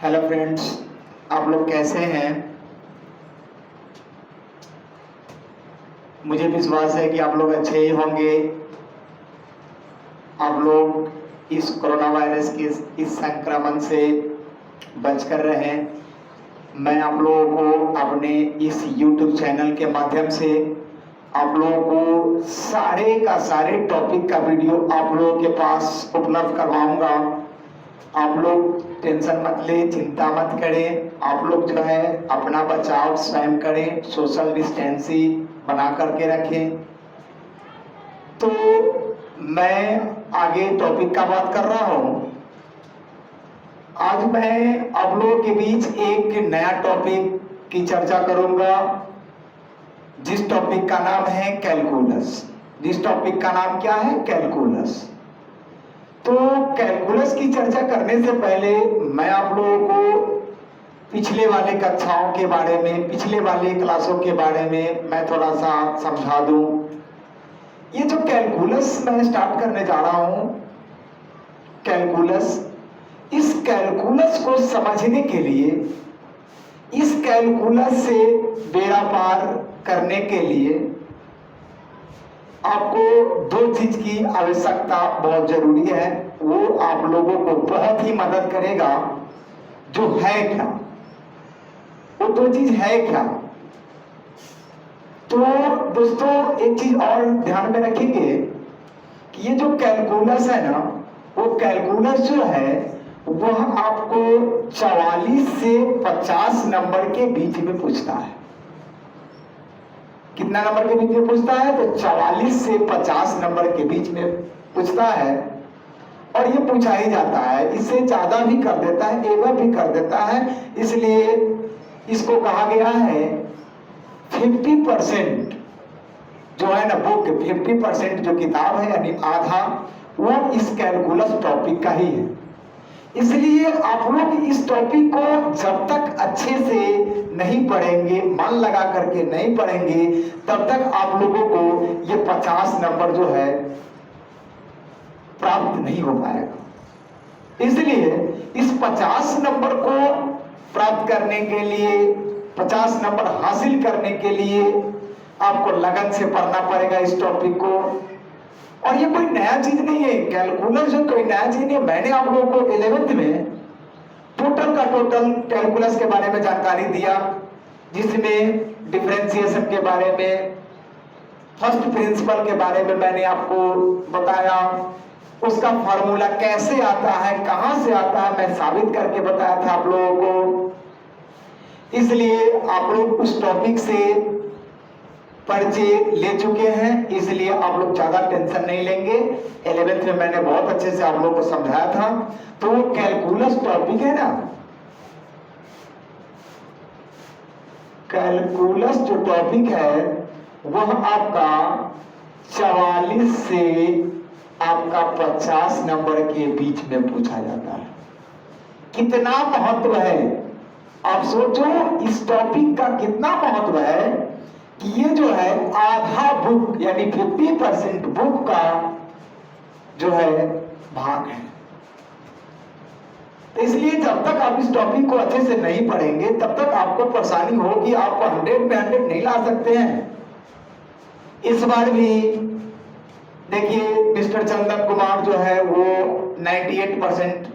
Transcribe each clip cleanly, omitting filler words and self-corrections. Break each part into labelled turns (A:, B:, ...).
A: Hello friends, आप लोग कैसे हैं। मुझे विश्वास है कि आप लोग अच्छे ही होंगे। आप लोग इस कोरोना वायरस के इस संक्रमण से बचकर रहें। मैं आप लोगों को अपने इस YouTube चैनल के माध्यम से आप लोगों को सारे का सारे टॉपिक का वीडियो आप लोगों के पास उपलब्ध करवाऊंगा। आप लोग टेंशन मत लें, चिंता मत करें। आप लोग जो है अपना बचाव स्वयं करें, सोशल डिस्टेंसिंग बना करके रखें। तो मैं आगे टॉपिक का बात कर रहा हूँ। आज मैं आप लोगों के बीच एक नया टॉपिक की चर्चा करूंगा, जिस टॉपिक का नाम है कैलकुलस। जिस टॉपिक का नाम क्या है? कैलकुलस। तो कैलकुलस की चर्चा करने से पहले मैं आप लोगों को पिछले वाले कक्षाओं के बारे में, पिछले वाले क्लासों के बारे में मैं थोड़ा सा समझा दूं। ये जो कैलकुलस मैं स्टार्ट करने जा रहा हूं, कैलकुलस, इस कैलकुलस को समझने के लिए, इस कैलकुलस से बेड़ा पार करने के लिए आपको दो चीज की आवश्यकता बहुत जरूरी है। वो आप लोगों को बहुत ही मदद करेगा। जो है क्या, वो दो चीज है क्या? तो दोस्तों एक चीज और ध्यान में रखेंगे कि ये जो कैलकुलस है ना, वो कैलकुलस जो है वह आपको 44 से 50 नंबर के बीच में पूछता है। कितना नंबर के बीच में पूछता है? तो 44 से 50 नंबर के बीच में पूछता है। और ये पूछा ही जाता है, इससे ज्यादा भी कर देता है, एवं भी कर देता है। इसलिए इसको कहा गया है 50% जो है ना बुक, 50% जो किताब है यानी आधा, वो इस कैलकुलस टॉपिक का ही है। इसलिए आप लोग इस टॉपिक को जब तक अच्छे से नहीं पढ़ेंगे, मन लगा करके नहीं पढ़ेंगे, तब तक आप लोगों को ये 50 नंबर जो है प्राप्त नहीं हो पाएगा। इसलिए इस 50 नंबर को प्राप्त करने के लिए, 50 नंबर हासिल करने के लिए आपको लगन से पढ़ना पड़ेगा इस टॉपिक को। और ये कोई नया चीज नहीं है, कैलकुलस जो कोई नया चीज नहीं है। मैंने आप लोगों को 11th में टोटल का टोटल कैलकुलस के बारे में जानकारी दिया, जिसमें डिफरेंशिएशन के बारे में, फर्स्ट प्रिंसिपल के बारे में मैंने आपको बताया। उसका फॉर्मूला कैसे आता है, कहां से आता है, मैं साबित करके बताया था आप लोगों को। इसलिए आप लोग उस टॉपिक से परिचय ले चुके हैं, इसलिए आप लोग ज्यादा टेंशन नहीं लेंगे। 11th में मैंने बहुत अच्छे से आप लोगों को समझाया था। तो वो कैलकुलस टॉपिक है ना, कैलकुलस जो टॉपिक है वह आपका 44 से आपका 50 नंबर के बीच में पूछा जाता है। कितना महत्व है आप सोचो, इस टॉपिक का कितना महत्व है कि ये जो है आधा बुक यानी 50% बुक का जो है भाग है। तो इसलिए जब तक आप इस टॉपिक को अच्छे से नहीं पढ़ेंगे तब तक आपको परेशानी होगी। आपको 100 में 100 नहीं ला सकते हैं। इस बार भी देखिए मिस्टर चंदन कुमार जो है वो 98%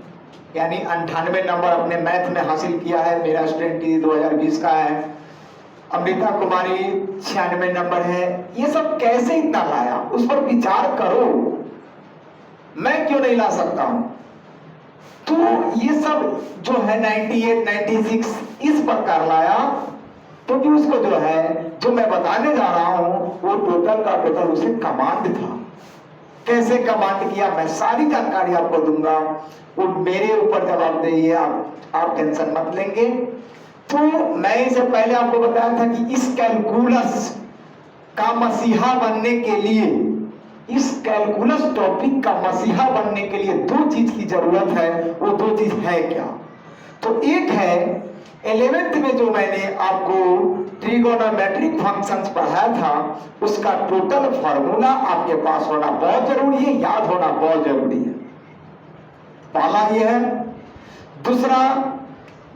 A: यानी 98 नंबर अपने मैथ में हासिल किया है। मेरा स्टूडेंट 2020 का है। अमृता कुमारी 96 नंबर है। ये सब कैसे इतना लाया, उस पर विचार करो। मैं क्यों नहीं ला सकता हूं? तो ये सब जो है 98, 96 इस प्रकार लाया क्योंकि उसको जो है, जो मैं बताने जा रहा हूं वो टोटल का टोटल उसे कमांड था। कैसे कमांड किया मैं सारी जानकारी आपको दूंगा। वो मेरे ऊपर जवाबदेही है, आप टेंशन मत लेंगे। तो मैं इससे पहले आपको बताया था कि इस कैलकुलस का मसीहा बनने के लिए, इस कैलकुलस टॉपिक का मसीहा बनने के लिए दो चीज की जरूरत है। वो दो चीज है क्या? तो एक है 11th में जो मैंने आपको ट्रिगोनोमेट्रिक फंक्शंस पढ़ाया था, उसका टोटल फार्मूला आपके पास होना बहुत जरूरी है, याद होना बहुत जरूरी है। पहला ये है। दूसरा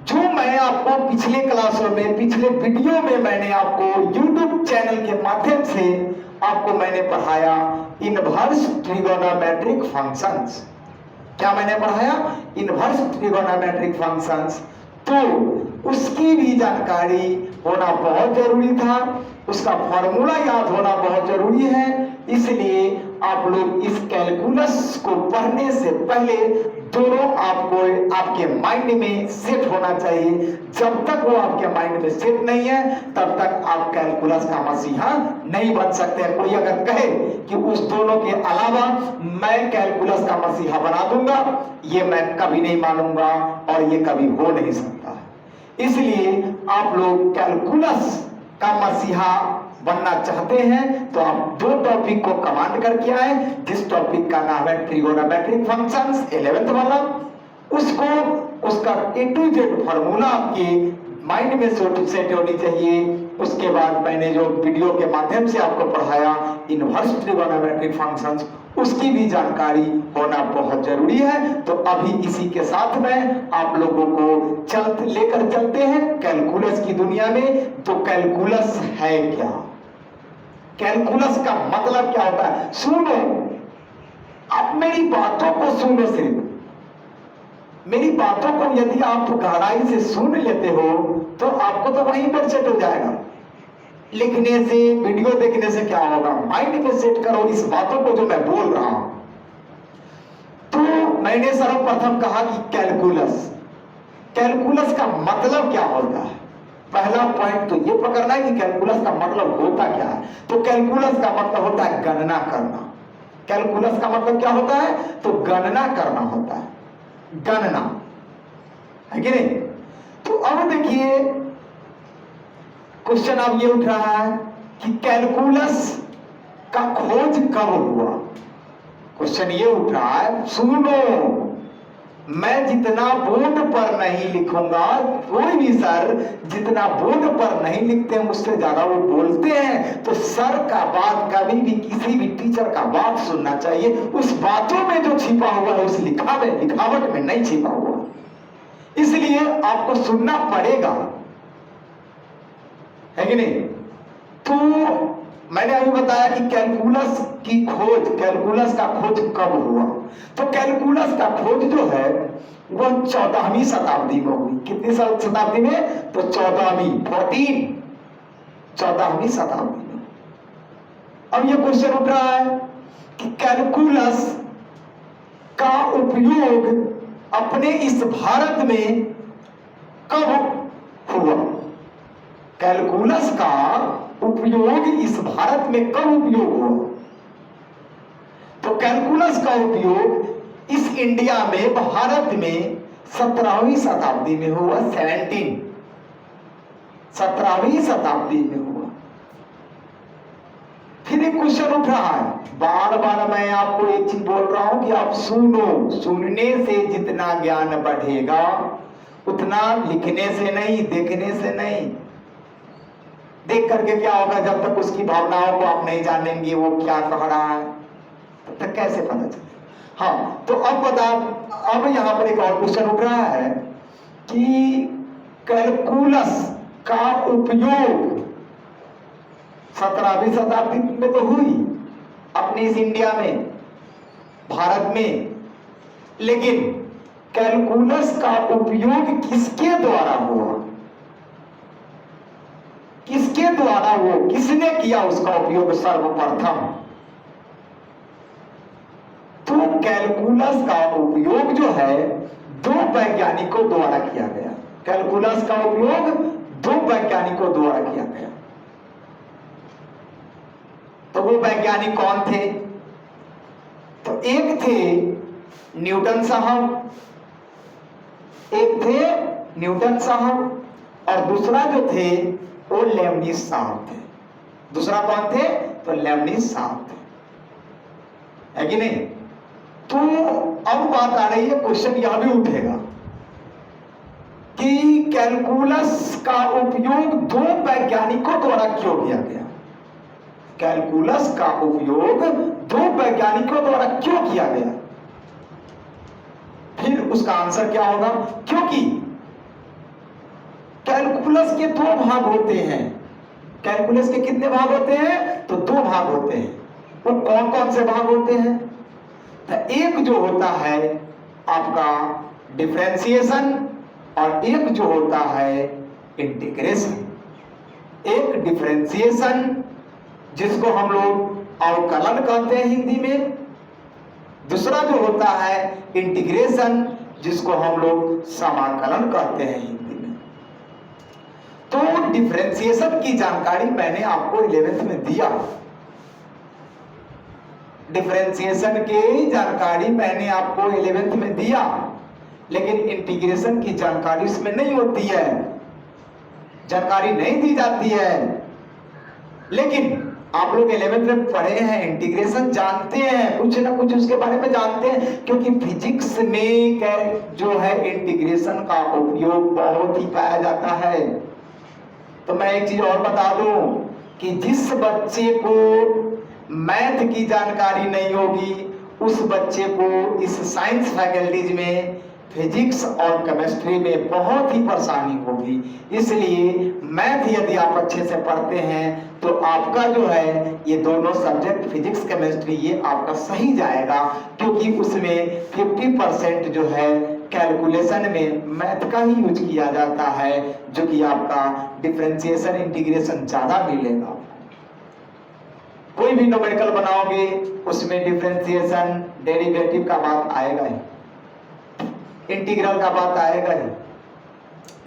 A: जो मैं आपको पिछले क्लासों में, पिछले वीडियो में मैंने आपको YouTube चैनल के माध्यम से आपको मैंने पढ़ाया इनवर्स ट्रिगोनोमेट्रिक फंक्शंस। क्या मैंने पढ़ाया? Inverse trigonometric functions. तो उसकी भी जानकारी होना बहुत जरूरी था, उसका फॉर्मूला याद होना बहुत जरूरी है। इसलिए आप लोग इस कैलकुलस को पढ़ने से पहले दोनों आपको आपके माइंड में सेट होना चाहिए। जब तक वो आपके माइंड में सेट नहीं है तब तक आप कैलकुलस का मसीहा नहीं बन सकते। कोई अगर कहे कि उस दोनों के अलावा मैं कैलकुलस का मसीहा बना दूंगा, ये मैं कभी नहीं मानूंगा और ये कभी हो नहीं सकता। इसलिए आप लोग कैलकुलस का मसीहा बनना चाहते हैं तो आप दो टॉपिक को कमांड करके आए, जिस टॉपिक का नाम है ट्रिगोनोमेट्रिक फंक्शंस 11th वाला, उसको उसका A to Z फॉर्मूला आपके माइंड में सेट होनी चाहिए। उसके बाद मैंने जो वीडियो के माध्यम से आपको पढ़ाया इनवर्स ट्रिगोनोमेट्रिक फंक्शंस, उसकी भी जानकारी होना बहुत जरूरी है। तो अभी इसी के साथ में आप लोगों को लेकर चलते हैं कैलकुलस की दुनिया में। तो कैलकुलस है क्या? कैलकुलस का मतलब क्या होता है? सुनो, आप मेरी बातों को सुनो, सिर्फ मेरी बातों को यदि आप गहराई से सुन लेते हो तो आपको तो वहीं पर सेट हो जाएगा। लिखने से, वीडियो देखने से क्या होगा? माइंड में सेट करो इस बातों को जो मैं बोल रहा हूं। तो मैंने सर्वप्रथम कहा कि कैलकुलस, कैलकुलस का मतलब क्या होता है? पहला पॉइंट तो ये पकड़ना है कि कैलकुलस का मतलब होता क्या है। तो कैलकुलस का मतलब होता है गणना करना। कैलकुलस का मतलब क्या होता है? तो गणना करना होता है, गणना, है कि नहीं? तो अब देखिए क्वेश्चन अब ये उठ रहा है कि कैलकुलस का खोज कब हुआ। क्वेश्चन ये उठ रहा है, सुनो, मैं जितना बोर्ड पर नहीं लिखूंगा, कोई भी सर जितना बोर्ड पर नहीं लिखते हैं उससे ज्यादा वो बोलते हैं। तो सर का बात, कभी भी किसी भी टीचर का बात सुनना चाहिए, उस बातों में जो छिपा हुआ है उस लिखावट में नहीं छिपा हुआ। इसलिए आपको सुनना पड़ेगा, है कि नहीं? तो मैंने अभी बताया कि कैलकुलस की खोज, कैलकुलस का खोज कब हुआ। तो कैलकुलस का खोज जो है वह 14वीं शताब्दी में हुई। कितनी शताब्दी में? तो 14वीं शताब्दी में। अब ये क्वेश्चन उठ रहा है कि कैलकुलस का उपयोग अपने इस भारत में कब हुआ। कैलकुलस का उपयोग इस भारत में कब उपयोग हुआ? तो कैलकुलस का उपयोग इस इंडिया में, भारत में 17वीं शताब्दी में हुआ। 17वीं शताब्दी में हुआ। फिर एक क्वेश्चन उठ रहा है, बार बार मैं आपको एक चीज बोल रहा हूं कि आप सुनो, सुनने से जितना ज्ञान बढ़ेगा उतना लिखने से नहीं, देखने से नहीं। देख करके क्या होगा? जब तक उसकी भावनाओं को आप नहीं जानेंगे वो क्या कह रहा है तब तक कैसे पता चले। हाँ, तो अब बता, अब यहां पर एक और क्वेश्चन उठ रहा है कि कैलकुलस का उपयोग 17वीं शताब्दी में तो हुई अपने इस इंडिया में, भारत में, लेकिन कैलकुलस का उपयोग किसके द्वारा हुआ? किसके द्वारा वो, किसने किया उसका उपयोग सर्वप्रथम? तो कैलकुलस का उपयोग जो है दो वैज्ञानिकों द्वारा किया गया। कैलकुलस का उपयोग दो वैज्ञानिकों द्वारा किया गया। तो वो वैज्ञानिक कौन थे? तो एक थे न्यूटन साहब, एक थे न्यूटन साहब और दूसरा जो थे वो लेबनिज साहब थे। दूसरा कौन थे? तो लेबनिज साहब थे, है कि नहीं? तो अब बात आ रही है, क्वेश्चन यह भी उठेगा कि कैलकुलस का उपयोग दो वैज्ञानिकों द्वारा क्यों किया गया। कैलकुलस का उपयोग दो वैज्ञानिकों द्वारा क्यों किया गया? फिर उसका आंसर क्या होगा? क्योंकि कैलकुलस के दो भाग होते हैं। कैलकुलस के कितने भाग होते हैं? तो दो भाग होते हैं। वो कौन कौन से भाग होते हैं? तो एक जो होता है आपका डिफरेंशिएशन और एक जो होता है इंटीग्रेशन। एक डिफरेंशिएशन जिसको हम लोग अवकलन कहते हैं हिंदी में, दूसरा जो होता है इंटीग्रेशन जिसको हम लोग समाकलन कहते हैं हिंदी में। तो डिफरेंशिएशन की जानकारी मैंने आपको 11th में दिया। डिफरेंशिएशन की जानकारी मैंने आपको 11th में दिया, लेकिन इंटीग्रेशन की जानकारी इसमें नहीं होती है, जानकारी नहीं दी जाती है। लेकिन आप लोग 11th में पढ़े हैं, इंटीग्रेशन जानते हैं, कुछ ना कुछ उसके बारे में जानते हैं, क्योंकि फिजिक्स में जो है इंटीग्रेशन का उपयोग बहुत ही पाया जाता है। तो मैं एक चीज और बता दूं कि जिस बच्चे को मैथ की जानकारी नहीं होगी उस बच्चे को इस साइंस फैकल्टीज में फिजिक्स और केमिस्ट्री में बहुत ही परेशानी होगी। इसलिए मैथ यदि आप अच्छे से पढ़ते हैं तो आपका जो है ये दोनों सब्जेक्ट फिजिक्स केमिस्ट्री ये आपका सही जाएगा, क्योंकि उसमें 50% जो है कैलकुलेशन में मैथ का ही यूज किया जाता है, जो कि आपका डिफरेंशिएशन इंटीग्रेशन ज्यादा मिलेगा। कोई भी न्यूमेरिकल बनाओगे उसमें डिफरेंशिएशन डेरिवेटिव का बात आएगा ही, इंटीग्रल का बात आएगा ही।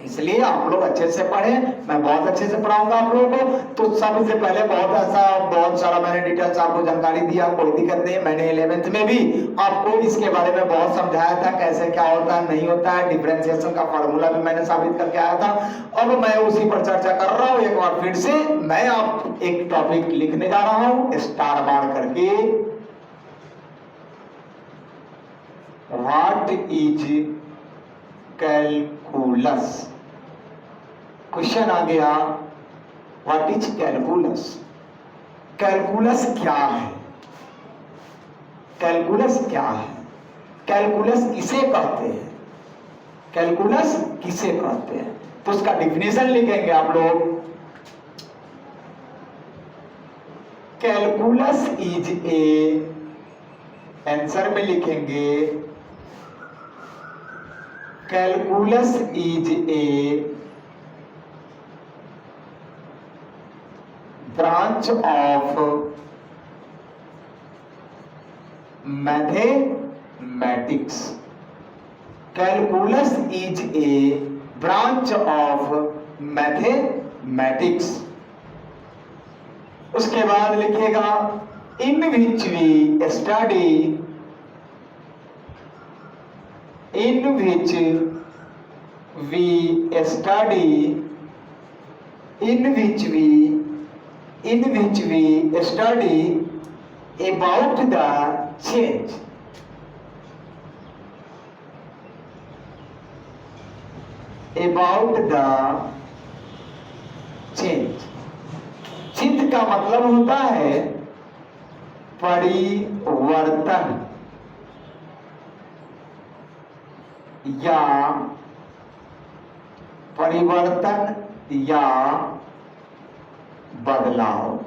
A: इसलिए आप लोग अच्छे से पढ़ें, मैं बहुत अच्छे से पढ़ाऊंगा आप लोगों को। तो सबसे पहले बहुत सारा मैंने डिटेल्स आपको जानकारी दिया, कोई दिक्कत नहीं है। मैंने 11th में भी आपको इसके बारे में बहुत समझाया था, कैसे क्या होता है नहीं होता है। डिफरेंशिएशन का फार्मूला भी मैंने साबित करके आया था। अब मैं उसी पर चर्चा कर रहा हूँ एक बार फिर से। मैं आप एक टॉपिक लिखने जा रहा हूँ स्टार मार करके, व्हाट इज कैलकुलस। क्वेश्चन आ गया, व्हाट इज कैलकुलस। कैलकुलस क्या है? कैलकुलस क्या है? कैलकुलस किसे कहते हैं? कैलकुलस किसे कहते हैं? तो उसका डिफिनेशन लिखेंगे आप लोग। कैलकुलस इज ए, आंसर में लिखेंगे calculus is a branch of mathematics. Calculus is a branch of mathematics. उसके बाद लिखिएगा in which we study, in which we study, in which we study about the change, about the change. Change का मतलब होता है परिवर्तन या बदलाव,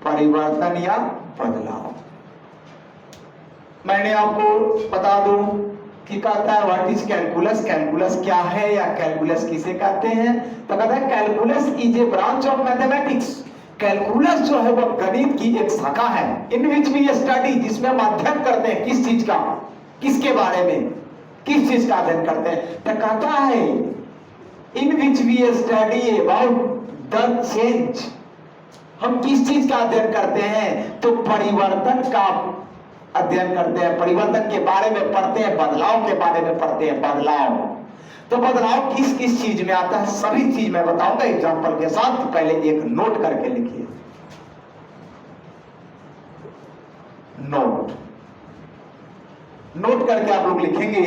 A: परिवर्तन या बदलाव। मैंने आपको बता दूं कि कहता है व्हाट इज कैलकुलस। कैलकुलस क्या है या कैलकुलस किसे कहते हैं? तो कहता है calculus is a branch of mathematics. Calculus जो है वो गणित की एक शाखा है। इन विच वी स्टडी, जिसमें हम अध्ययन करते हैं। किस चीज का? किसके बारे में? किस चीज का अध्ययन करते हैं? तो कहता है in which we study about the change. हम किस चीज का अध्ययन करते हैं? तो परिवर्तन का अध्ययन करते हैं, परिवर्तन के बारे में पढ़ते हैं, बदलाव के बारे में पढ़ते हैं। बदलाव, तो बदलाव किस किस चीज में आता है सभी चीज मैं बताऊंगा एग्जांपल के साथ। तो पहले एक नोट करके लिखिए, नोट करके आप लोग लिखेंगे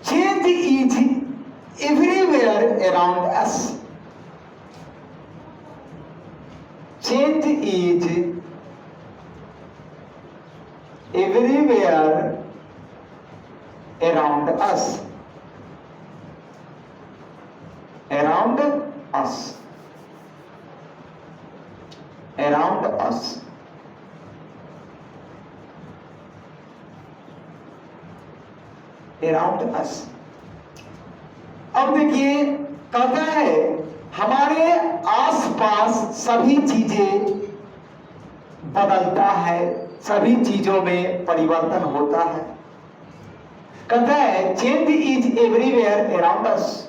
A: change is everywhere around us. Change is everywhere around us, around us, around us, around us। अब देखिए कहता है हमारे आसपास सभी चीजें बदलता है, सभी चीजों में परिवर्तन होता है। कहता है change is everywhere around us,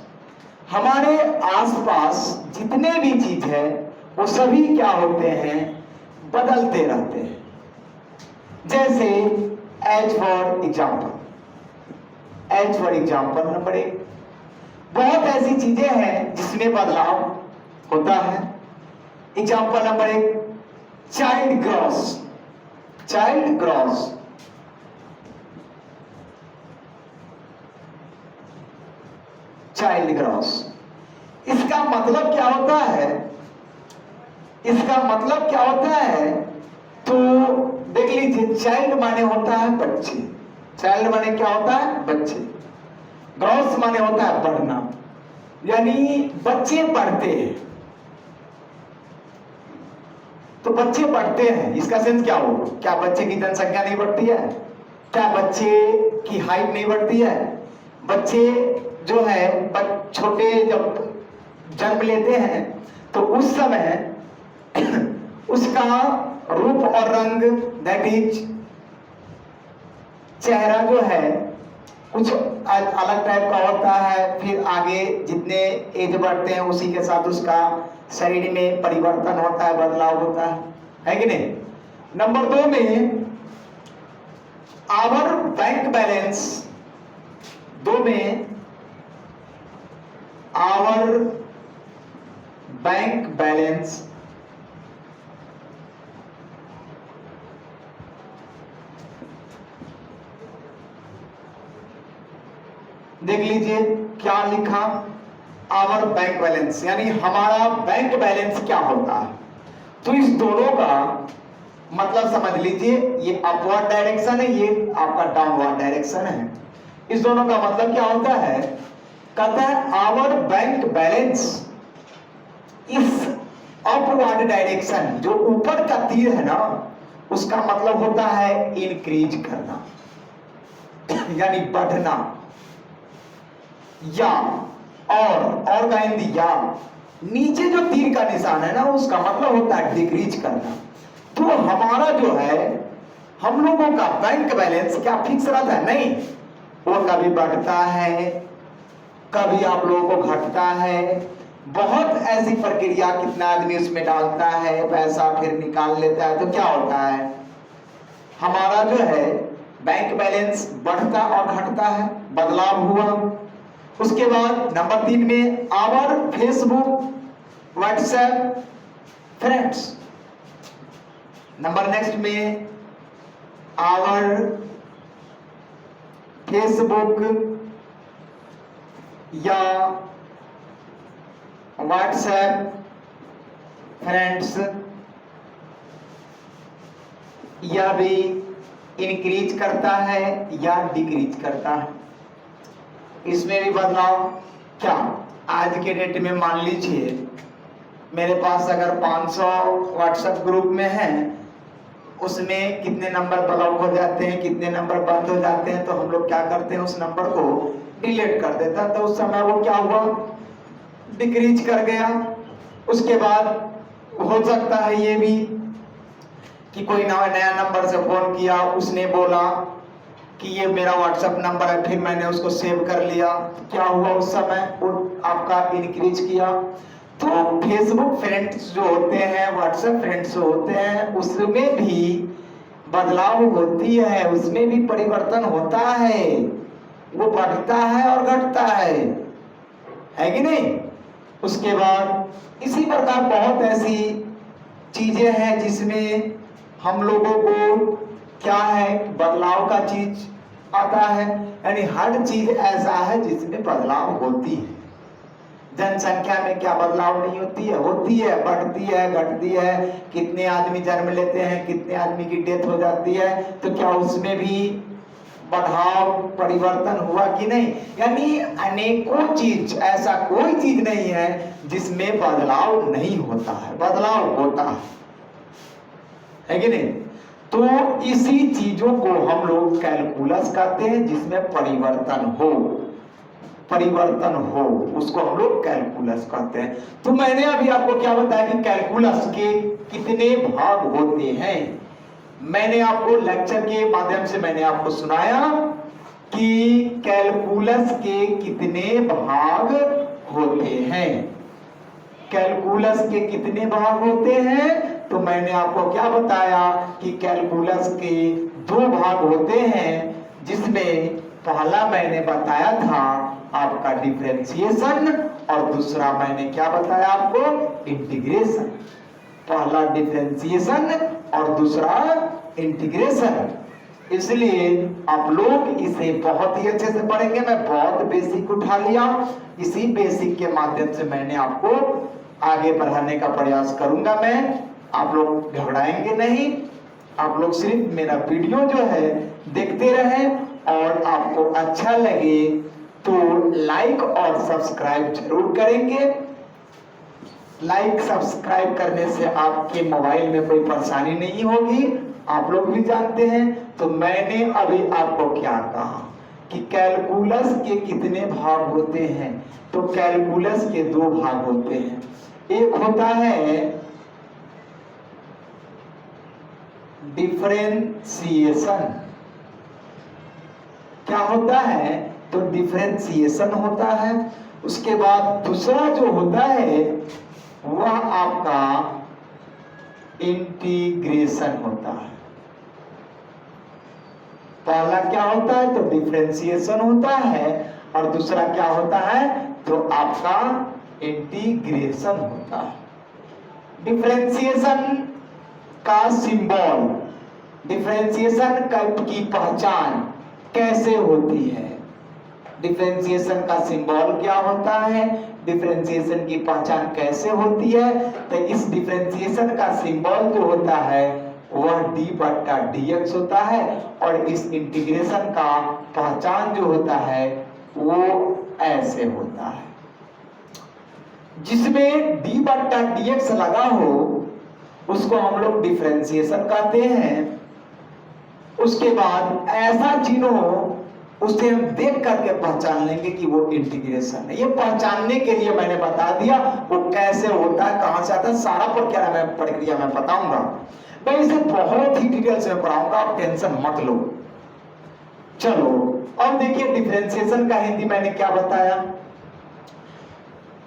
A: हमारे आसपास जितने भी चीज है वो सभी क्या होते हैं, बदलते रहते हैं। जैसे as for example, as for example number 1, बहुत ऐसी चीजें हैं जिसमें बदलाव होता है। Example number 1, child gross, child gross, child gross, इसका मतलब क्या होता है, इसका मतलब क्या होता है, तो देख लीजिए चाइल्ड माने होता है बच्चे, चाइल्ड माने क्या होता है, बच्चे, ग्रॉस माने होता है पढ़ना, यानी बच्चे पढ़ते हैं, तो बच्चे पढ़ते हैं, इसका सेंस क्या हो, क्या बच्चे की जनसंख्या नहीं बढ़ती है, क्या बच्चे की हाइट नहीं बढ़ती है, बच्चे जो है छोटे जब जन्म लेते हैं तो उस समय उसका रूप और रंग, दैट इज चेहरा जो है कुछ अलग टाइप का होता है, फिर आगे जितने एज बढ़ते हैं उसी के साथ उसका शरीर में परिवर्तन होता है, बदलाव होता है कि नहीं। नंबर 2 में आवर बैंक बैलेंस, 2 में आवर बैंक बैलेंस देख लीजिए क्या लिखा, आवर बैंक बैलेंस, यानी हमारा बैंक बैलेंस क्या होता है। तो इस दोनों का मतलब समझ लीजिए, ये अपवर्ड डायरेक्शन है, ये आपका डाउनवर्ड डायरेक्शन है। इस दोनों का मतलब क्या होता है, कहता है आवर बैंक बैलेंस इस अपवर्ड डायरेक्शन, जो ऊपर का तीर है ना उसका मतलब होता है इंक्रीज करना, यानी बढ़ना, या और का हिंदी या, नीचे जो तीर का निशान है ना उसका मतलब होता है डिक्रीज करना। तो हमारा जो है, हम लोगों का बैंक बैलेंस क्या फिक्स रहता है, नहीं, वो कभी बढ़ता है, कभी आप लोगों को घटता है, बहुत ऐसी प्रक्रिया, कितना आदमी उसमें डालता है पैसा फिर निकाल लेता है, तो क्या होता है हमारा जो है बैंक बैलेंस बढ़ता और घटता है, बदलाव हुआ। उसके बाद नंबर 3 में our Facebook WhatsApp friends, number next में आवर फेसबुक या व्हाट्सएप फ्रेंड्स, यह भी इंक्रीज करता है या डिक्रीज करता है, इसमें भी बदलाव। क्या आज के डेट में मान लीजिए मेरे पास अगर 500 व्हाट्सएप ग्रुप में हैं, उसमें कितने नंबर ब्लॉक हो जाते हैं, कितने नंबर बंद हो जाते हैं, तो हम लोग क्या करते हैं उस नंबर को डिलीट कर देता है, तो उस समय वो क्या हुआ, डिक्रीज कर गया। उसके बाद हो सकता है ये भी कि कोई नया नंबर से फोन किया, उसने बोला कि ये मेरा व्हाट्सएप नंबर है, फिर मैंने उसको सेव कर लिया, क्या हुआ उस समय वो आपका इंक्रीज किया। तो फेसबुक फ्रेंड्स जो होते हैं, व्हाट्सएप फ्रेंड्स जो होते हैं, उसमें भी बदलाव होती है, उसमें भी परिवर्तन होता है, वो बढ़ता है और घटता है कि नहीं। उसके बाद इसी प्रकार बहुत ऐसी चीजें हैं जिसमें हम लोगों को क्या है, बदलाव का चीज आता है, यानी हर चीज ऐसा है जिसमें बदलाव होती है। जनसंख्या में क्या बदलाव नहीं होती है, होती है, बढ़ती है, घटती है, कितने आदमी जन्म लेते हैं, कितने आदमी की डेथ हो जाती है, तो क्या उसमें भी बढ़ाव परिवर्तन हुआ कि नहीं। यानी अनेकों चीज, ऐसा कोई चीज नहीं है जिसमें बदलाव नहीं होता है, बदलाव होता है कि नहीं। तो इसी चीजों को हम लोग कैलकुलस कहते हैं, जिसमें परिवर्तन हो, परिवर्तन हो, उसको हम लोग कैलकुलस कहते हैं। तो मैंने अभी आपको क्या बताया कि कैलकुलस के कितने भाग होते हैं। मैंने आपको लेक्चर के माध्यम से मैंने आपको सुनाया कि कैलकुलस के कितने भाग होते हैं, कैलकुलस के कितने भाग होते हैं। तो मैंने आपको क्या बताया कि कैलकुलस के दो भाग होते हैं, जिसमें पहला मैंने बताया था आपका डिफरेंशिएशन, और दूसरा मैंने क्या बताया आपको, इंटीग्रेशन। पहला डिफरेंशिएशन और दूसरा इंटीग्रेशन। इसलिए आप लोग इसे बहुत ही अच्छे से पढ़ेंगे। मैं बहुत बेसिक उठा लिया, इसी बेसिक के माध्यम से मैंने आपको आगे बढ़ाने का प्रयास करूंगा। मैं, आप लोग घबराएंगे नहीं, आप लोग सिर्फ मेरा वीडियो जो है देखते रहें, और आपको अच्छा लगे तो लाइक और सब्सक्राइब जरूर करेंगे। लाइक सब्सक्राइब करने से आपके मोबाइल में कोई परेशानी नहीं होगी, आप लोग भी जानते हैं। तो मैंने अभी आपको क्या कहा कि कैलकुलस के कितने भाग होते हैं। तो कैलकुलस के दो भाग होते हैं, एक होता है डिफरेंशिएशन। क्या होता है, तो डिफरेंशिएशन होता है। उसके बाद दूसरा जो होता है वह आपका इंटीग्रेशन होता है। पहला क्या होता है, तो डिफरेंशिएशन होता है, और दूसरा क्या होता है, तो आपका इंटीग्रेशन होता है। डिफरेंशिएशन का सिंबल, डिफरेंशिएशन की पहचान कैसे होती है, डिफरेंशिएशन का सिंबल क्या होता है, डिफरेंशिएशन की पहचान कैसे होती है। तो इस डिफरेंशिएशन का सिंबल जो होता है वह d/dx होता है, और इस इंटीग्रेशन का पहचान जो होता है वो ऐसे होता है, जिसमें d/dx लगा हो उसको हम लोग डिफरेंशिएशन कहते हैं। उसके बाद ऐसा चिन्ह हो, उसे हम देख करके पहचान लेंगे कि वो इंटीग्रेशन है। ये पहचानने के लिए मैंने बता दिया वो कैसे होता है, कहां से आता है, सारा प्रक्रिया मैं बताऊंगा। मैं इसे बहुत ही डिटेल से पढ़ाऊंगा, आप टेंशन मत लो। चलो अब देखिए, डिफरेंशिएशन का हिंदी मैंने क्या बताया,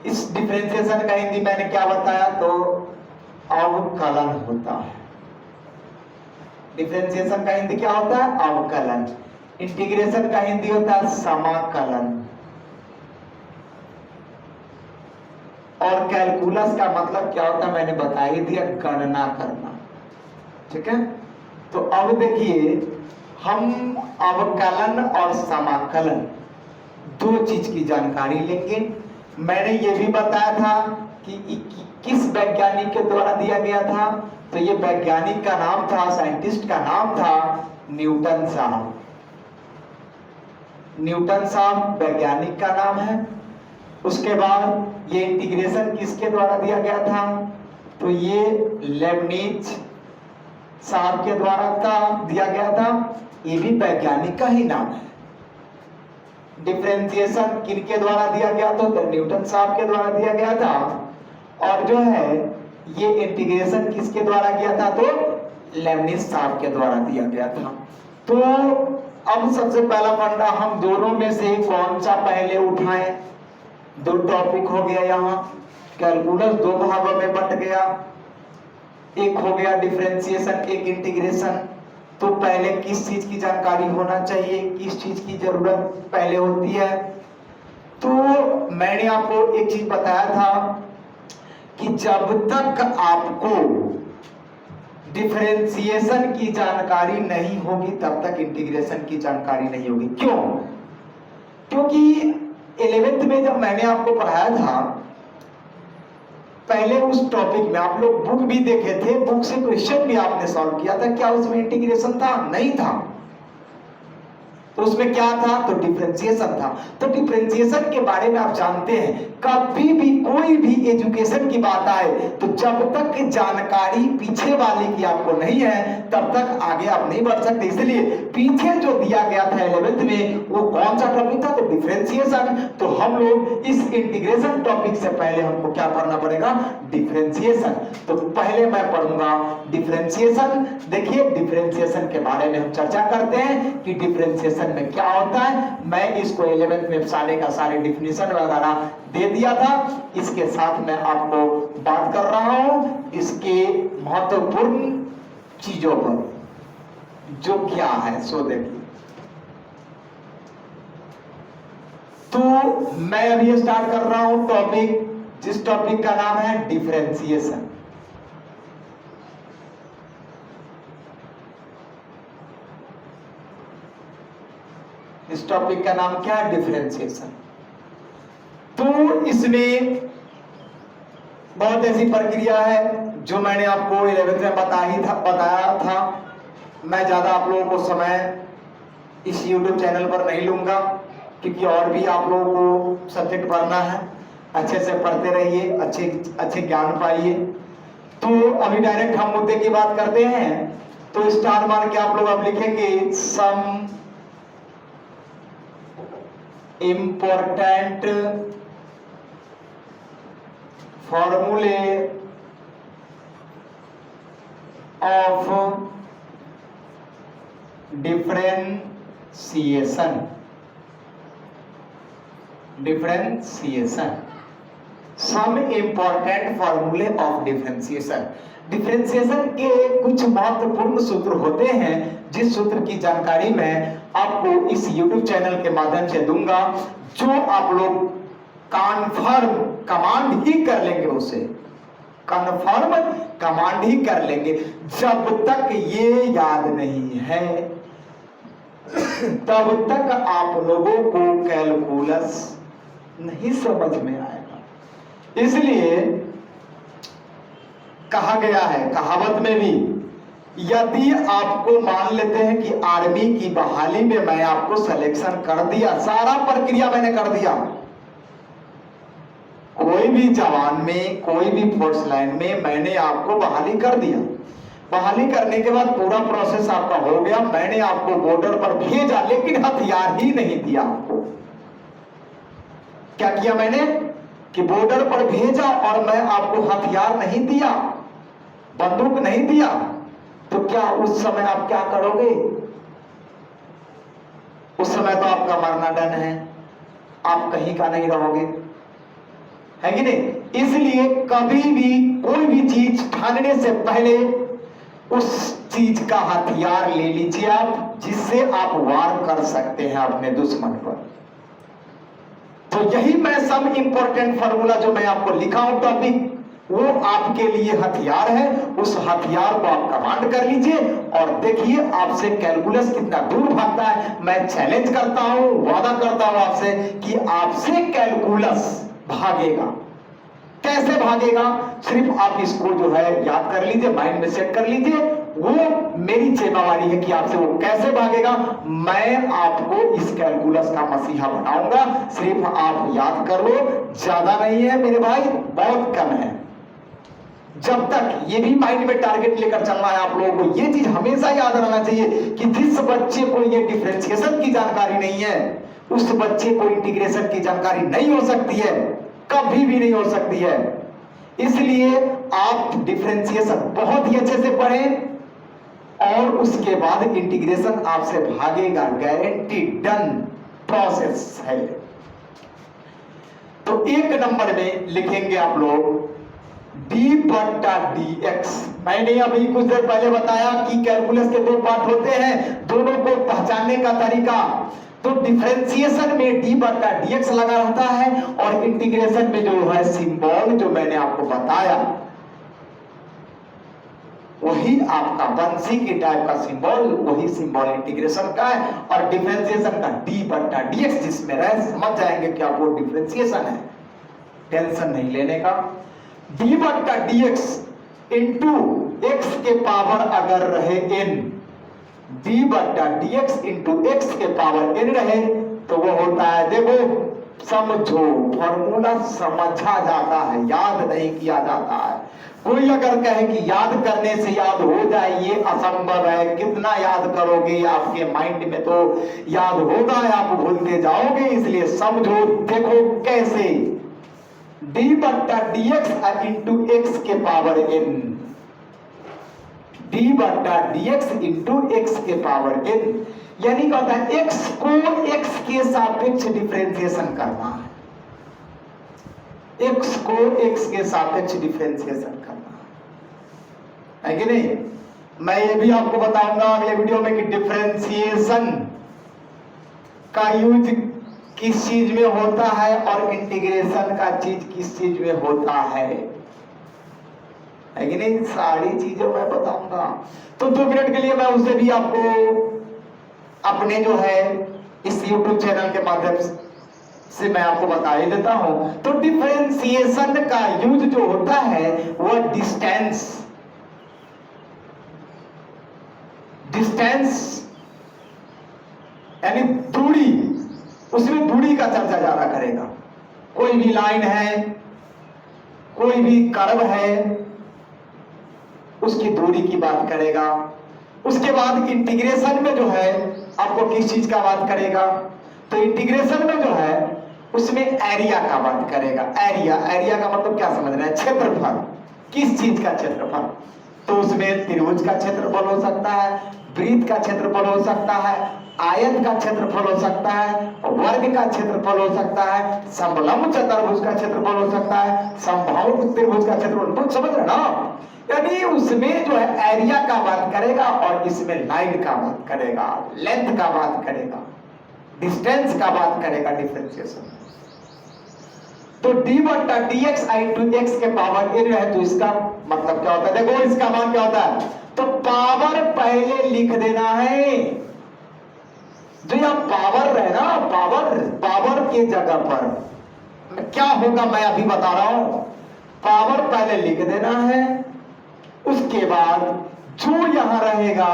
A: इस डिफरेंशिएशन का हिंदी मैंने क्या बताया, तो अवकलन होता है। डिफरेंशिएशन का हिंदी क्या होता है, अवकलन। इंटीग्रेशन का हिंदी होता है समाकलन, और कैलकुलस का मतलब क्या होता है मैंने बता ही दिया, गणना करना। ठीक है, तो अब देखिए हम अवकलन और समाकलन दो चीज की जानकारी लेंगे। मैंने ये भी बताया था कि किस वैज्ञानिक के द्वारा दिया गया था, तो ये वैज्ञानिक का नाम था, साइंटिस्ट का नाम था न्यूटन साहब। न्यूटन साहब वैज्ञानिक का नाम है। उसके बाद ये इंटीग्रेशन किसके द्वारा दिया गया था, तो ये लेबनिज साहब के द्वारा दिया गया था, ये भी वैज्ञानिक का ही नाम है। डिफरेंशिएशन किनके द्वारा दिया गया था, तो न्यूटन साहब के द्वारा दिया गया था। और जो है ये इंटीग्रेशन किसके द्वारा किया था, तो लेबनिज साहब के द्वारा दिया गया था। तो अब सबसे पहला फंडा, हम दोनों में से कौन सा पहले उठाएं। दो टॉपिक हो गया, यहाँ कैलकुलस दो भागों में बंट गया, एक हो गया डिफरेंशिएशन, एक इंटीग्रेशन। तो पहले किस चीज की जानकारी होना चाहिए, किस चीज की जरूरत पहले होती है। तो मैंने आपको एक चीज बताया था कि जब तक आपको डिफरेंशिएशन की जानकारी नहीं होगी तब तक इंटीग्रेशन की जानकारी नहीं होगी। क्यों? क्योंकि 11th में जब मैंने आपको पढ़ाया था, पहले उस टॉपिक में आप लोग बुक भी देखे थे, बुक से क्वेश्चन भी आपने सॉल्व किया था, क्या उसमें इंटीग्रेशन था? नहीं था। तो उसमें क्या था, तो डिफरेंशिएशन था। तो डिफरेंशिएशन के बारे में आप जानते हैं, कभी भी कोई भी एजुकेशन की बात आए तो जब तक जानकारी पीछे वाले की आपको नहीं है तब तक आगे आप नहीं बढ़ सकते। इसलिए पीछे जो दिया गया था 11th में वो कौन सा टॉपिक था, तो डिफरेंशिएशन। तो हम लोग इस इंटीग्रेशन टॉपिक से पहले हमको क्या पढ़ना पड़ेगा, डिफरेंशिएशन। तो पहले मैं पढ़ूंगा डिफरेंशिएशन। देखिए डिफरेंशिएशन के बारे में हम चर्चा करते हैं कि डिफरेंशिएशन में क्या होता है। मैं इसको 11th में सारे का सारे डिफिनेशन वगैरह दे दिया था। इसके साथ मैं आपको बात कर रहा हूं इसके महत्वपूर्ण चीजों पर जो क्या है सो देखिए। तो मैं अभी स्टार्ट कर रहा हूं टॉपिक, जिस टॉपिक का नाम है डिफरेंशिएशन। इस टॉपिक का नाम क्या है, डिफरेंशिएशन। तो इसमें बहुत ऐसी प्रक्रिया है जो मैंने आपको 11th में बताया था। मैं ज्यादा आप लोगों को समय इस YouTube चैनल पर नहीं लूंगा क्योंकि और भी आप लोगों को सब्जेक्ट पढ़ना है। अच्छे से पढ़ते रहिए, अच्छे ज्ञान पाइए। तो अभी डायरेक्ट हम मुद्दे की बात करते हैं। तो स्टार मार के आप लोग अब लिखेंगे सम इम्पोर्टेंट फॉर्मूले ऑफ डिफरेंशिएशन। सम इम्पोर्टेंट फॉर्मूले ऑफ डिफरेंशिएशन। डिफरेंशिएशन के कुछ महत्वपूर्ण सूत्र होते हैं जिस सूत्र की जानकारी मैं आपको इस YouTube चैनल के माध्यम से दूंगा, जो आप लोग कन्फर्म कमांड ही कर लेंगे, उसे कन्फर्म कमांड ही कर लेंगे। जब तक ये याद नहीं है तब तक आप लोगों को कैलकुलस नहीं समझ में आएगा। इसलिए कहा गया है कहावत में भी, यदि आपको मान लेते हैं कि आर्मी की बहाली में मैं आपको सिलेक्शन कर दिया, सारा प्रक्रिया मैंने कर दिया, कोई भी जवान में कोई भी फोर्स लाइन में मैंने आपको बहाली कर दिया, बहाली करने के बाद पूरा प्रोसेस आपका हो गया, मैंने आपको बॉर्डर पर भेजा लेकिन हथियार ही नहीं दिया आपको। क्या किया मैंने कि बॉर्डर पर भेजा और मैं आपको हथियार नहीं दिया, बंदूक नहीं दिया, तो क्या उस समय आप क्या करोगे? उस समय तो आपका मरना डन है, आप कहीं का नहीं रहोगे, है कि नहीं? इसलिए कभी भी कोई भी चीज ठानने से पहले उस चीज का हथियार ले लीजिए आप, जिससे आप वार कर सकते हैं अपने दुश्मन पर। तो यही मैं सम इंपॉर्टेंट फार्मूला जो मैं आपको लिखा हूं टॉपिक, वो आपके लिए हथियार है। उस हथियार को आप कमांड कर लीजिए और देखिए आपसे कैलकुलस कितना दूर भागता है। मैं चैलेंज करता हूं, वादा करता हूं आपसे कि आपसे कैलकुलस भागेगा। कैसे भागेगा? सिर्फ आप इसको जो है याद कर लीजिए, माइंड में सेट कर लीजिए। वो मेरी जिम्मेवारी है कि आपसे वो कैसे भागेगा। मैं आपको इस कैलकुलस का मसीहा बनाऊंगा, सिर्फ आप याद कर लो। ज्यादा नहीं है मेरे भाई, बहुत कम है। जब तक ये भी माइंड में टारगेट लेकर चलना है आप लोगों को, ये चीज हमेशा याद रहना चाहिए कि जिस बच्चे को ये डिफरेंशिएशन की जानकारी नहीं है, उस बच्चे को इंटीग्रेशन की जानकारी नहीं हो सकती है, कभी भी नहीं हो सकती है। इसलिए आप डिफरेंशिएशन बहुत ही अच्छे से पढ़ें और उसके बाद इंटीग्रेशन आपसे भागेगा, गारंटी, डन प्रोसेस है। तो एक नंबर में लिखेंगे आप लोग d/dx। मैंने अभी कुछ देर पहले बताया कि कैलकुलस के दो पार्ट होते हैं, दोनों को पहचानने का तरीका। तो डिफरेंशिएशन में d/dx लगा रहता है और इंटीग्रेशन में जो है सिंबल जो मैंने आपको बताया वही आपका बंसी की टाइप का सिंबल, वही सिंबल इंटीग्रेशन का है। और डिफरेंशिएशन का d/dx जिसमें रहे, समझ जाएंगे कि आप वो डिफरेंशिएशन है, टेंशन नहीं लेने का। d/dx इंटू x के पावर अगर रहे n, डी बट्टा डी एक्स इंटू एक्स के पावर n रहे तो वो होता है, देखो समझो फॉर्मूला समझा जाता है, याद नहीं किया जाता है। कोई अगर कहे कि याद करने से याद हो जाए, ये असंभव है। कितना याद करोगे, आपके माइंड में तो याद होगा, आप भूलते जाओगे। इसलिए समझो, देखो कैसे डी बट्टा डी एक्स इंटू एक्स के पावर n, डी बट्टा डी एक्स इंटू एक्स के पावर n, यानी क्या होता है, x को x के सापेक्ष डिफरेंशिएशन करना है, x को x के सापेक्ष डिफरेंशिएशन करना है कि नहीं। मैं ये भी आपको बताऊंगा अगले वीडियो में कि डिफरेंशिएशन का यूज किस चीज में होता है और इंटीग्रेशन का चीज किस चीज में होता है कि नहीं। सारी चीजें मैं बताऊंगा। तो 2 मिनट के लिए मैं उसे भी आपको अपने जो है इस YouTube चैनल के माध्यम से मैं आपको बता ही देता हूं। तो डिफरेंशिएशन का यूज जो होता है वह डिस्टेंस यानी दूरी, उसमें दूरी का चर्चा ज्यादा करेगा। कोई भी लाइन है, कोई भी कर्व है, उसकी दूरी की बात करेगा। उसके बाद इंटीग्रेशन में जो है आपको किस चीज का बात करेगा, तो इंटीग्रेशन में जो है उसमें एरिया का बात करेगा। एरिया का मतलब क्या समझना है, क्षेत्रफल, किस चीज का क्षेत्रफल। तो उसमें त्रिभुज का क्षेत्रफल हो सकता है, वृत्त का क्षेत्रफल हो सकता है, आयत का क्षेत्रफल हो सकता है, वर्ग का क्षेत्रफल हो सकता है, समलंब चतुर्भुज का क्षेत्रफल हो सकता है, समबाहु त्रिभुज का क्षेत्रफल। तो समझ रहे ना, यानी उसमें जो है एरिया का बात करेगा और इसमें लाइन का बात करेगा, लेंथ का बात करेगा, डिस्टेंस का बात करेगा डिफरेंशिएशन। तो डी बट्टा डी एक्स इंटू एक्स के पावर n है, तो इसका मतलब क्या होता है, देखो इसका मान क्या होता है, तो पावर पहले लिख देना है। जो यहां पावर है ना, पावर के जगह पर क्या होगा मैं अभी बता रहा हूं। पावर पहले लिख देना है, उसके बाद जो यहां रहेगा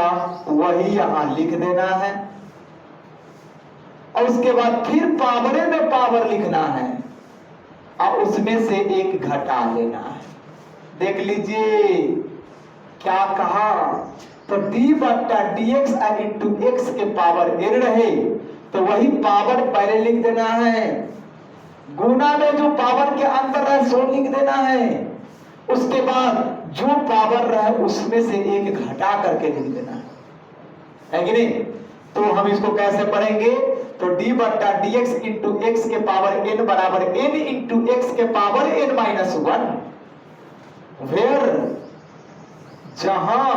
A: वही यहां लिख देना है, और उसके बाद फिर पावरे में पावर लिखना है और उसमें से एक घटा लेना है। देख लीजिए क्या कहा, तो डी बट्टा डी एक्स इंटू एक्स के पावर n रहे तो वही पावर पहले लिख देना है, गुना में जो पावर के अंदर है सो लिख देना है, उसके बाद जो पावर रहे उसमें से एक घटा करके लिख देना है कि नहीं। तो हम इसको कैसे पढ़ेंगे, तो डी बट्टा डी एक्स इंटू एक्स के पावर n बराबर n इंटू एक्स के पावर n माइनस 1, वेयर जहां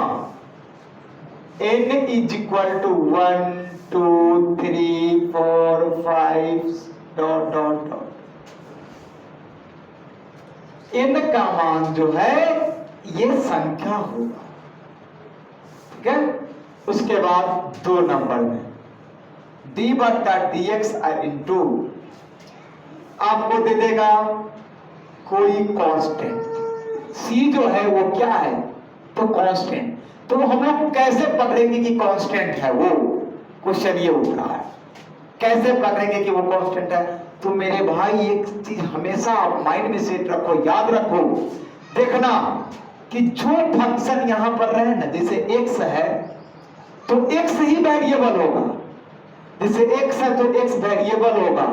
A: n is equal to 1 2 3 4 5 dot dot dot. n का मान जो है ये संख्या होगा, ठीक है। उसके बाद 2 नंबर में डी बट्टा डी एक्स इंटू आपको दे देगा कोई कांस्टेंट, सी जो है वो क्या है, तो कांस्टेंट। तो हम लोग कैसे पकड़ेंगे कि कांस्टेंट है, वो क्वेश्चन ये उठ रहा है, कैसे पकड़ेंगे कि वो कांस्टेंट है। तो मेरे भाई एक चीज हमेशा आप माइंड में सेट रखो, याद रखो, देखना कि जो फंक्शन यहां पर रहे ना, जैसे x है तो x ही वेरिएबल होगा, जैसे x है तो x वेरिएबल होगा,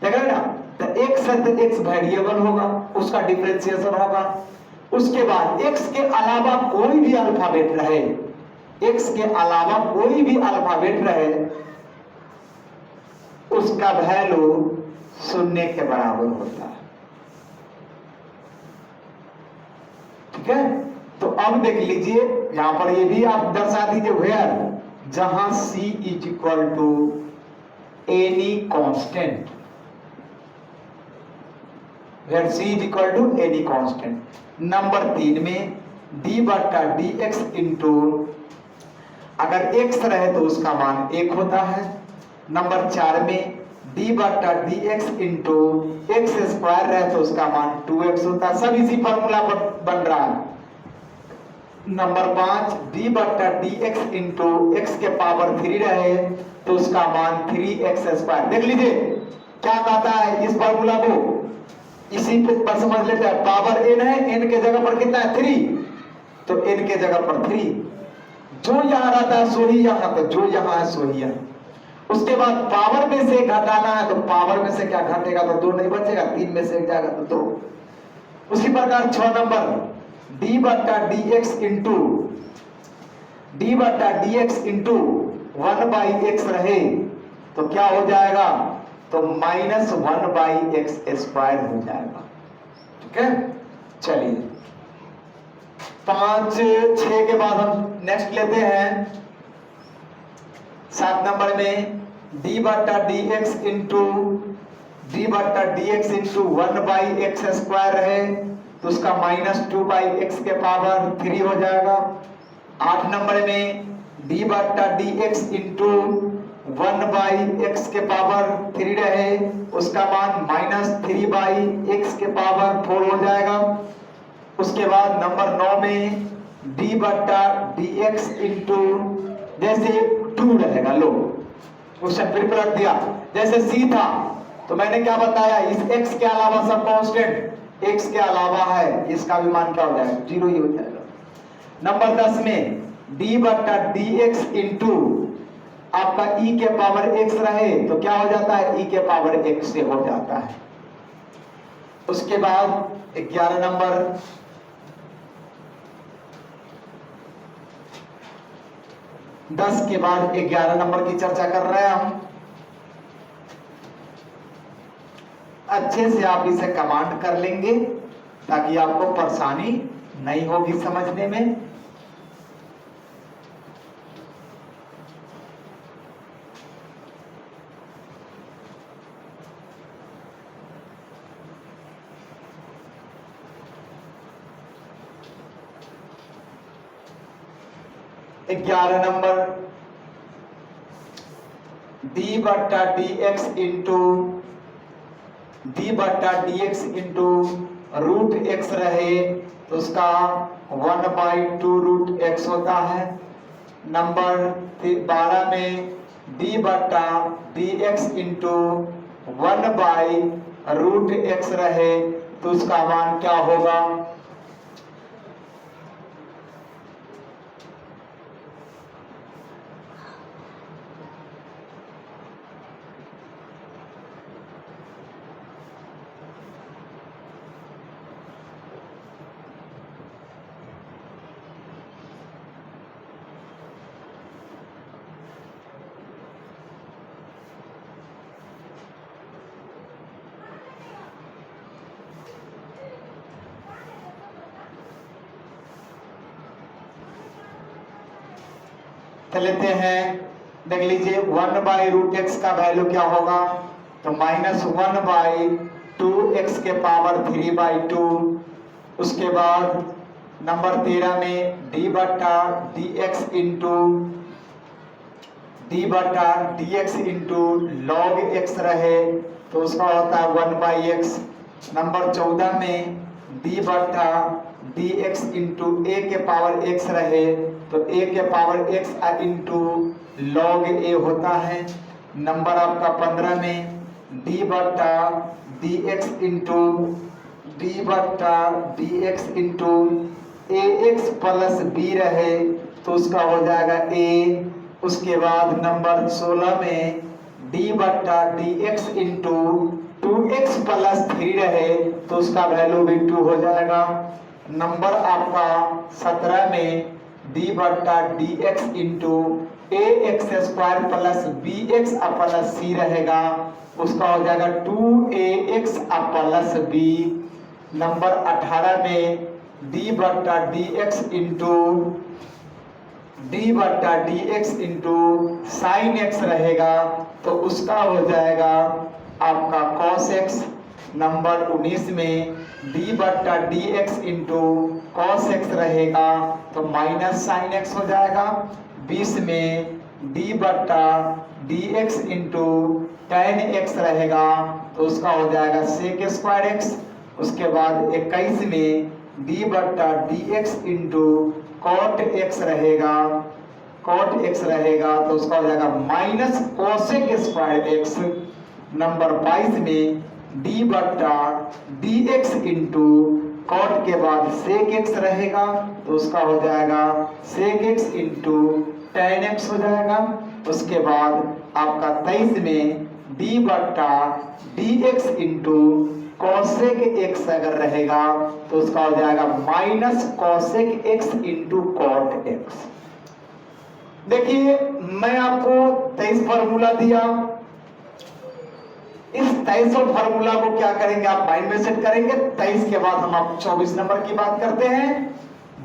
A: देख रहे ना, तो x है तो x वेरिएबल होगा, उसका डिफरेंशिएशन होगा। उसके बाद x के अलावा कोई भी अल्फाबेट रहे, x के अलावा कोई भी अल्फाबेट रहे उसका वैल्यू 0 के बराबर होता है, ठीक है। तो अब देख लीजिए यहां पर ये भी आप दर्शा दीजिए, वेयर जहां c is equal to any constant, where c is equal to any constant. Number 3 में d बट्टा डी एक्स इंटू, अगर x रहे तो उसका मान 1 होता है। नंबर 4 में d बट्टा d x into x square रहे तो उसका मान 2x होता है। सब इसी फॉर्मूला पर बन रहा है, नंबर 5 डी बट्टा डी एक्स इंटू एक्स के पावर 3 रहे तो उसका मान 3x स्क्वायर। देख लीजिए क्या कहता है इस फॉर्मूला को, इसी पर समझ लेते हैं। पावर n है, n के जगह पर कितना है 3, तो n के जगह पर 3, जो यहां रहता है सो ही यहां, तो जो यहां है सो ही यहां। उसके बाद पावर में से घटाना है, तो पावर में से क्या घटेगा, तो 2 नहीं बचेगा, 3 में से जाएगा तो 2। उसी प्रकार 6 नंबर डी बट्टा डी एक्स इंटू डी बट्टा डी एक्स इंटू 1/x रहे तो क्या हो जाएगा, तो -1/x स्क्वायर हो जाएगा। ठीक है, चलिए 5 6 के बाद हम नेक्स्ट लेते हैं 7 नंबर में डी बट्टा डी एक्स इंटू डी बट्टा d x into 1/x square रहे तो उसका -2/x के पावर 3 हो जाएगा। 8 नंबर में डी बट्टा डी एक्स इंटू 1/x के पावर 3 रहे उसका मान -3/x के पावर 4 हो जाएगा। उसके बाद नंबर 9 में डी बट्टा डी एक्स इंटू जैसे 2 रहेगा, लो क्वेश्चन फिर रख दिया, जैसे c था तो मैंने क्या बताया, इस x के अलावा सब कांस्टेंट x के अलावा है, इसका भी मान क्या हो जाएगा 0 ही हो जाएगा। नंबर 10 में d बट्टा डी एक्स इंटू आपका e के पावर x रहे तो क्या हो जाता है, e के पावर x से हो जाता है। उसके बाद 11 नंबर 10 के बाद 11 नंबर की चर्चा कर रहे हैं हम। अच्छे से आप इसे कमांड कर लेंगे ताकि आपको परेशानी नहीं होगी समझने में। ग्यारह नंबर डी बट्टा डी एक्स इंटू डी बट्टा d x into root x रहे तो उसका 1/2 रूट एक्स होता है। नंबर 12 में डी बट्टा डी एक्स इंटू 1/रूट एक्स रहे तो उसका मान क्या होगा, लेते हैं देख लीजिए 1/रूट एक्स का वैल्यू क्या होगा, तो -1/2x के पावर 3/2। उसके बाद नंबर 13 में डी बट्टा d x into log x रहे तो उसका होता है 1/x। नंबर 14 में डी बट्टा डी एक्स इंटू ए के पावर x रहे तो a के power x into log a होता है। नंबर आपका 15 में डी बट्टा d x into a x plus B रहे तो उसका हो जाएगा a। उसके बाद नंबर 16 में डी बट्टा d x into 2x plus 3 रहे तो उसका वैल्यू भी 2 हो जाएगा। नंबर आपका 17 में डी बट्टा d x into a x square plus b x plus c रहेगा उसका हो जाएगा 2ax प्लस बी। नंबर 18 में डी बट्टा d x into sine x रहेगा तो उसका हो जाएगा आपका cos x। नंबर 19 में डी बट्टा d x into cos x रहेगा तो माइनस साइन एक्स हो जाएगा। 20 में डी बट्टा d x into tan x रहेगा तो उसका हो जाएगा सेक स्क्वायर एक्स। उसके बाद 21 में डी बट्टा d x into cot x रहेगा, कॉट एक्स रहेगा तो उसका हो जाएगा minus cosec square x. Number 22 में डी बट्टा डी एक्स इंटू कॉट के बाद सेक एक्स रहेगा तो उसका हो जाएगा sec x into tan x हो जाएगा। उसके बाद आपका 23 में डी बट्टा d x into cosec x अगर रहेगा तो उसका हो जाएगा minus cosec x into cot x. देखिए मैं आपको 23 फार्मूला दिया, इस 23 फार्मूला को क्या करेंगे आप माइंड में सेट करेंगे। 23 के बाद हम आप 24 नंबर की बात करते हैं।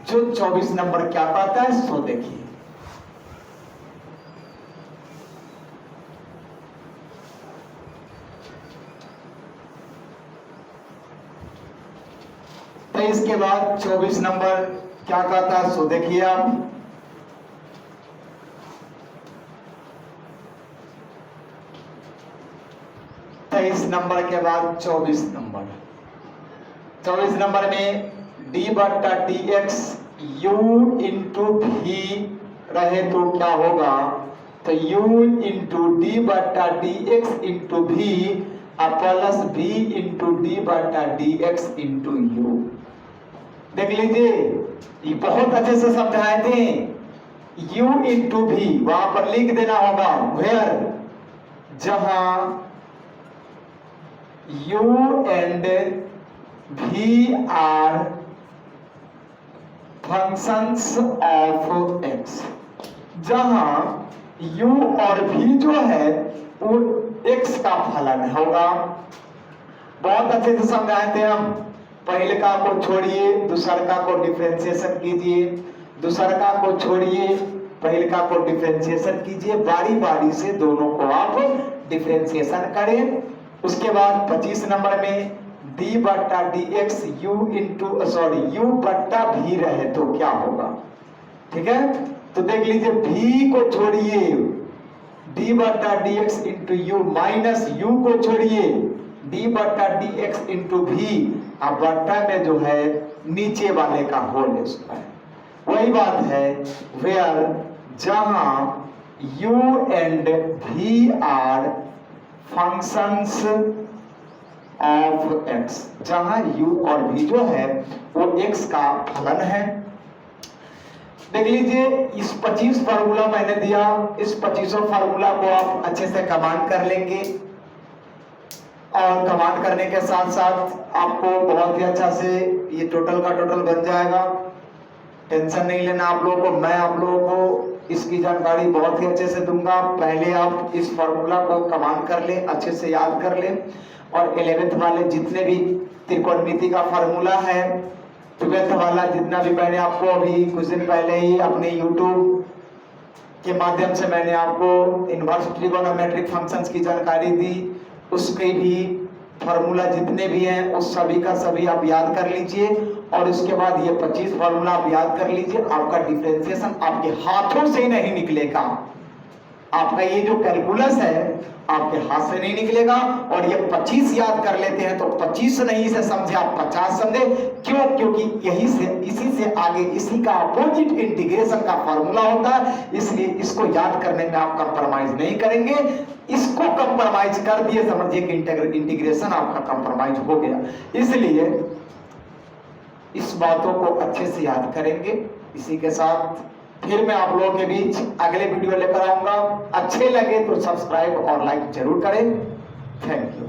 A: जो 24 नंबर क्या पाता है सो देखिए, तो इसके बाद 24 नंबर क्या कहता है सो देखिए आप। इस नंबर के बाद 24 नंबर, 24 नंबर में d बट्टा डी एक्स यू इंटू भी रहे तो क्या होगा, तो u इंटू डी बट्टा डी एक्स इंटू भी प्लस v इंटू डी बट्टा डी एक्स इंटू यू। देख लीजिए ये बहुत अच्छे से समझाए थे। u इंटू भी वहां पर लिख देना होगा वेयर, जहां u and v are functions of x, जहां u और v जो है वो x का फलन होगा। बहुत अच्छे से समझाए थे हम। पहले का को छोड़िए दूसर का को डिफरेंशिएशन कीजिए, दूसर का को छोड़िए पहले का को डिफरेंशिएशन कीजिए, बारी बारी से दोनों को आप डिफरेंशिएशन करें। उसके बाद 25 नंबर में d बट्टा d x you into sorry u बट्टा भी रहे तो क्या होगा, ठीक है। तो देख लीजिए v को छोड़िए d बट्टा d x into you minus u को छोड़िए d बट्टा डी एक्स इंटू भी, अब बट्टा में जो है नीचे वाले का होल स्क्वायर। वही बात है वेयर जहां u and v are functions of x, जहां u और v जो है वो x का फलन है। देख लीजिए इस 25 फार्मूला मैंने दिया, इस 25 फार्मूला को आप अच्छे से कमांड कर लेंगे और कमांड करने के साथ साथ आपको बहुत ही अच्छा से ये टोटल का टोटल बन जाएगा। टेंशन नहीं लेना आप लोगों को, मैं आप लोगों को इसकी जानकारी बहुत ही अच्छे से दूंगा। पहले आप इस फार्मूला को कमांड कर लें, अच्छे से याद कर लें और 11th वाले जितने भी त्रिकोणमिति का फार्मूला है, 12th वाला जितना भी मैंने आपको अभी कुछ दिन पहले ही अपने YouTube के माध्यम से मैंने आपको इनवर्स ट्रिगोनोमेट्रिक फंक्शंस की जानकारी दी, उसके भी फार्मूला जितने भी हैं उस सभी का सभी आप याद कर लीजिए। और इसके बाद ये 25 फार्मूला आप याद कर लीजिए। आपका डिफरेंशिएशन आपके हाथों से ही नहीं निकलेगा, आपका ये जो कैलकुलस है आपके हाथ से नहीं निकलेगा। और ये 25 याद कर लेते हैं तो 25 नहीं से समझे आप 50 समझे, क्यों? क्योंकि यही से इसी से आगे इसी का अपोजिट इंटीग्रेशन का फार्मूला होता है, इसलिए इसको याद करने में आप कंप्रोमाइज नहीं करेंगे। इसको कंप्रोमाइज कर दिए समझिए कि इंटीग्रेशन आपका कंप्रोमाइज हो गया। इसलिए इस बातों को अच्छे से याद करेंगे। इसी के साथ फिर मैं आप लोगों के बीच अगले वीडियो लेकर आऊंगा। अच्छे लगे तो सब्सक्राइब और लाइक जरूर करें। Thank you.